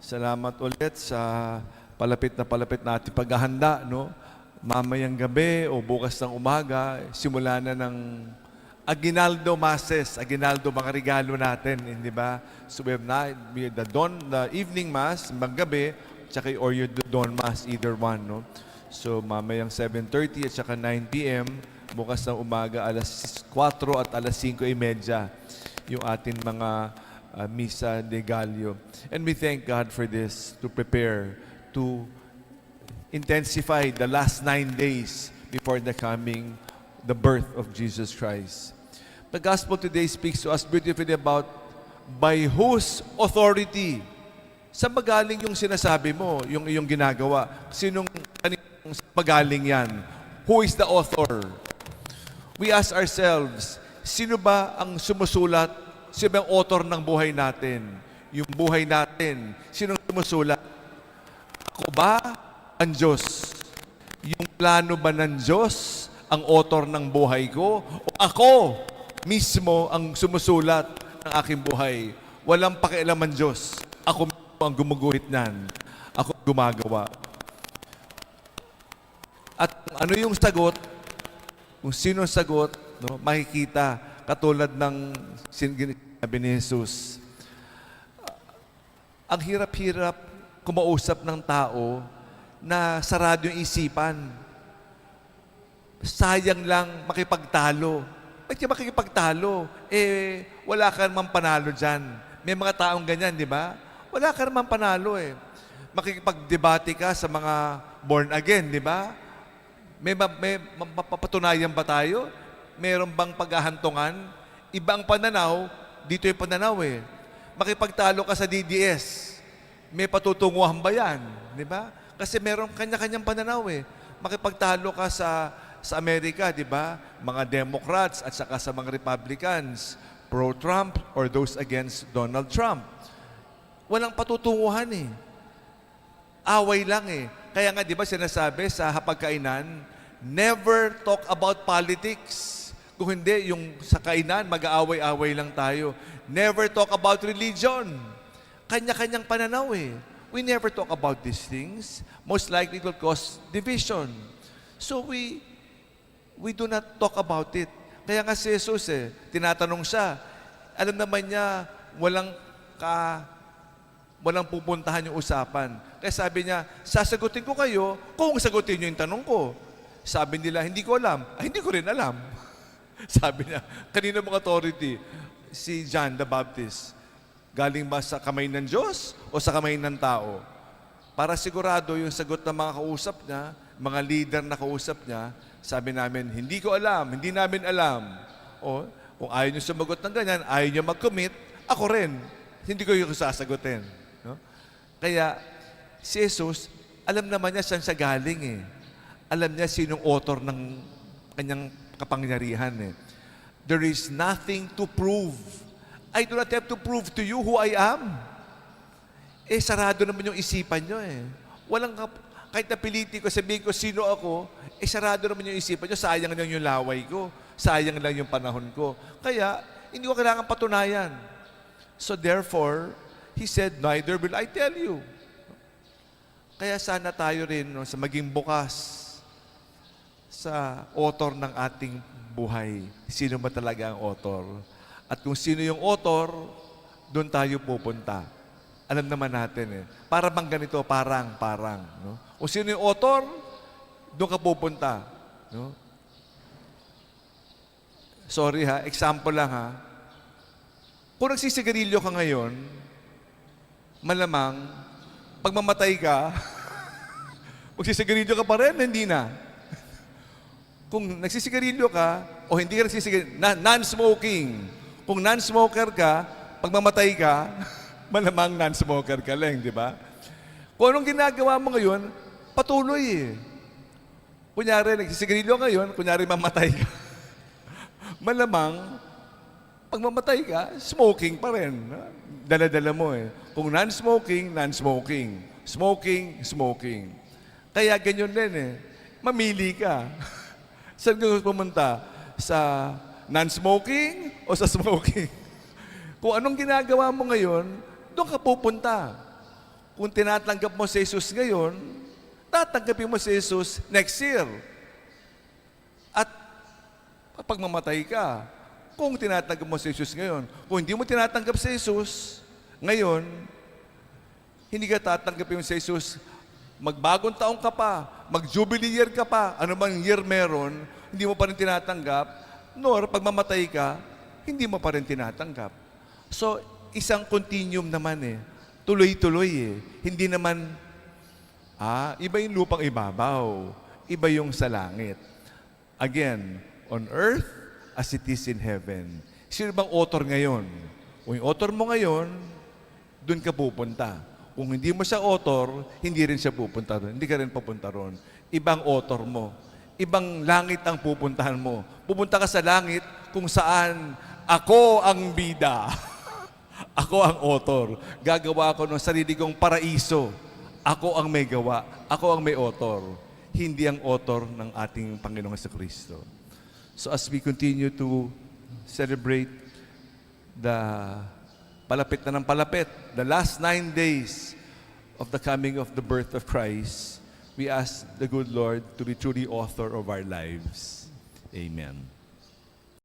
Salamat ulit sa palapit na ating paghahanda, no? Mamayang gabi o bukas ng umaga, simula na ng Aguinaldo Masses, Aguinaldo mga regalo natin, di ba? So we have the evening mass, maggabi, tsaka or yung dawn mass, either one, no? So mamayang 7:30 at saka 9 p.m., bukas ng umaga, alas 4 at alas 5:30, yung ating mga Misa de Gallo. And we thank God for this, to prepare, to intensify the last 9 days before the birth of Jesus Christ. The gospel today speaks to us beautifully about by whose authority. Saan magaling yung sinasabi mo, yung iyong ginagawa? Kaninong magaling yan? Who is the author? We ask ourselves, sino ba ang sumusulat? Sino ba ang author ng buhay natin? Yung buhay natin, sinong sumusulat? Ako ba? Ang Diyos. Yung plano ba ng Diyos ang author ng buhay ko? O ako mismo ang sumusulat ng aking buhay? Walang pakialam ang Diyos. Ako mismo ang gumuguhit nan. Ako gumagawa. At ano yung sagot? Kung sino ang sagot, no, makikita katulad ng sinabi ni Jesus. Ang hirap-hirap kumausap ng tao na sarado yung isipan. Sayang lang makipagtalo. Ba't ka makikipagtalo? Wala ka namang panalo dyan. May mga taong ganyan, di ba? Wala ka namang panalo eh. Makikipagdebate ka sa mga born again, di ba? May mapapatunayan ba tayo? Meron bang paghahantungan? Ibang pananaw, dito yung pananaw eh. Makipagtalo ka sa DDS, may patutunguhan ba yan? Di ba? Kasi meron kanya-kanyang pananaw eh. Makipagtalo ka sa Amerika, di ba? Mga Democrats at saka sa mga Republicans, pro-Trump or those against Donald Trump. Walang patutunguhan eh. Away lang eh. Kaya nga, di ba sinasabi sa hapagkainan, never talk about politics. Kung hindi, yung sa kainan, mag-aaway-away lang tayo. Never talk about religion. Kanya-kanyang pananaw eh. We never talk about these things. Most likely it will cause division. So we do not talk about it. Kaya nga si Jesus tinatanong siya, alam naman niya, walang pupuntahan yung usapan. Kaya sabi niya, sasagutin ko kayo kung sagutin niyo yung tanong ko. Sabi nila, hindi ko alam. Hindi ko rin alam. Sabi niya, kanino mong authority? Si John the Baptist. Galing ba sa kamay ng Diyos o sa kamay ng tao? Para sigurado yung sagot ng mga kausap niya, mga leader na kausap niya, sabi namin, hindi ko alam, hindi namin alam. O, kung ayaw niyo sumagot ng ganyan, ayaw niyo mag-commit, ako rin. Hindi ko yung sasagutin. No? Kaya, si Jesus, alam naman niya saan siya galing eh. Alam niya sinong author ng kanyang kapangyarihan eh. There is nothing to prove. I do not have to prove to you who I am. Sarado naman yung isipan nyo eh. Kahit napiliti ko, sabihin ko sino ako, sarado naman yung isipan nyo, sayang lang yung laway ko, sayang lang yung panahon ko. Kaya, hindi ko kailangan patunayan. So therefore, He said, neither will I tell you. Kaya sana tayo rin sa maging bukas sa author ng ating buhay. Sino ba talaga ang author? At kung sino yung author, doon tayo pupunta. Alam naman natin eh. Para bang ganito, parang. No? Kung sino yung author, doon ka pupunta. No? Sorry ha, example lang ha. Kung nagsisigarilyo ka ngayon, malamang, pag mamatay ka, magsisigarilyo ka pa rin, hindi na. Kung nagsisigarilyo ka, o hindi ka nagsisigarilyo, non-smoking. Kung non-smoker ka, pag mamatay ka, malamang non-smoker ka lang, di ba? Kung anong ginagawa mo ngayon, patuloy eh. Kunyari, nagsisigarilyo ngayon, kunyari mamatay ka. Malamang, pag mamatay ka, smoking pa rin. Dala-dala mo eh. Kung non-smoking, non-smoking. Smoking, smoking. Kaya ganyan din eh. Mamili ka. Saan ka pumunta? Sa non-smoking o sa smoking? Kung anong ginagawa mo ngayon, doon ka pupunta. Kung tinatanggap mo si Jesus ngayon, tatanggapin mo si Jesus next year. At kapag mamatay ka, kung tinatanggap mo si Jesus ngayon, kung hindi mo tinatanggap si Jesus ngayon, hindi ka tatanggapin mo si Jesus, magbagong taong ka pa, mag-jubilee year ka pa, ano mang year meron, hindi mo pa rin tinatanggap, nor pag mamatay ka, hindi mo pa rin tinatanggap. So, isang continuum naman eh. Tuloy-tuloy eh. Hindi naman, iba yung lupang ibabaw, iba yung sa langit. Again, on earth as it is in heaven. Sino bang author ngayon? Kung yung author mo ngayon, doon ka pupunta. Kung hindi mo siya author, hindi rin siya pupunta doon. Hindi ka rin pupunta doon. Ibang author mo. Ibang langit ang pupuntahan mo. Pupunta ka sa langit kung saan ako ang bida. Ako ang author. Gagawa ako ng sarili kong paraiso. Ako ang may gawa. Ako ang may author. Hindi ang author ng ating Panginoong Jesucristo. So as we continue to celebrate the palapit na ng palapit, the last 9 days of the coming of the birth of Christ, we ask the good Lord to be truly author of our lives. Amen.